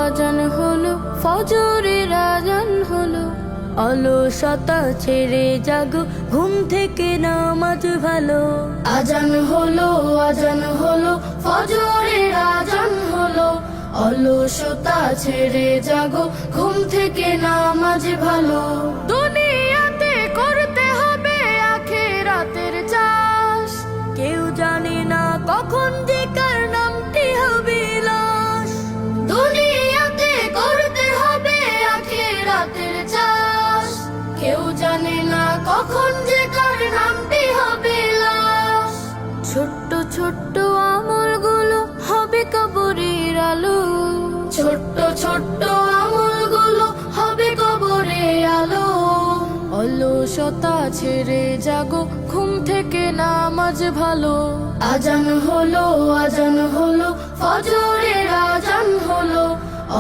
আজান হলো ফজরের আজান হলো, অলসতা ছেড়ে জাগো, ঘুম থেকে নামাজ ভালো। আজান হলো ফজরের আজান হলো, অলসতা ছেড়ে জাগো, ঘুম থেকে নামাজ ভালো। দুনিয়াতে করতে হবে আখিরাতের চাষ, কেউ জানে না কখন যে কার নামটি হবে লাশ। দুনিয়াতে করতে হবে আখিরাতের চাষ, কেউ জানে না কখন যে কার নামটি হবে লাশ। ছোট্ট ছোট্ট আমলগুলো হবে কবরের আলো, ছোট্ট ছোট্ট আমলগুলো হবে কবরের আলো। অলসতা ছেড়ে জাগো, ঘুম থেকে নামাজ ভালো। আজান হলো ফজরের আজান হলো,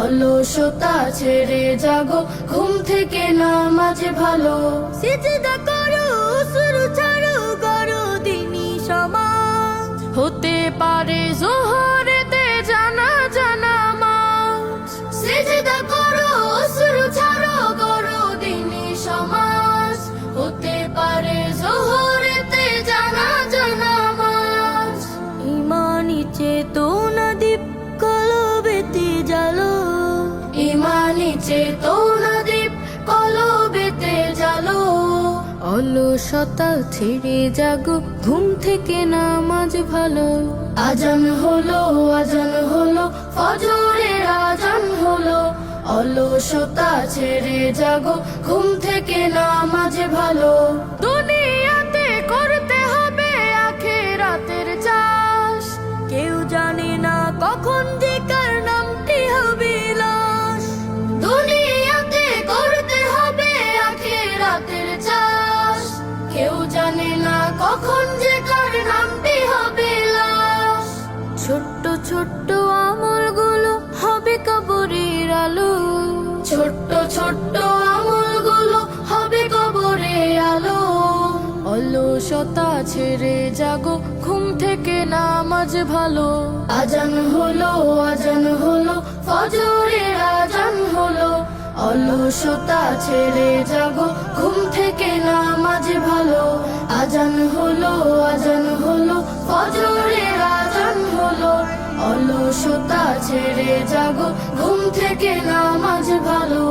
অলসতা ছেড়ে জাগো, ঘুম থেকে নামাজ ভালো। সিজদা করো, উসরু ছাড়ো, করো দিনী সমাজ, হতে পারে যোহরেতে জানাজা নামাজ। সিজদা করো, উসরু ছাড়ো, করো দিনী সমাজ, হতে পারে যোহরেতে জানাজা নামাজ। ইমানি চেতনা দীপ কলবেতে জ্বালো, ইমানি চেতনা দীপ কলবেতে জ্বালো। অলসতা ছেড়ে জাগো, ঘুম থেকে নামাজ ভালো। আজান হলো ফজরের আজান হলো, অলসতা ছেড়ে জাগো, ঘুম থেকে নামাজ ভালো। দুনিয়াতে করতে হবে আখিরাতের চাষ, কেউ জানে না কখন যে কার নামটি হবে লাশ। দুনিয়াতে করতে হবে আখিরাতের চাষ, কেউ জানে না কখন যে কার নামটি হবে লাশ। ছোট্ট ছোট্ট আমলগুলো হবে কবরের আলো, ছোট্ট ছোট্ট আমলগুলো হবে কবরের আলো। অলসতা ছেড়ে জাগো, ঘুম থেকে নামাজ ভালো। আজান হলো ফজরের আজান হলো, অলসতা ছেড়ে জাগো, ঘুম থেকে নামাজ ভালো। আজান হলো ফজরের আজান হলো, অলসতা ছেড়ে জাগো, ঘুম থেকে নামাজ ভালো।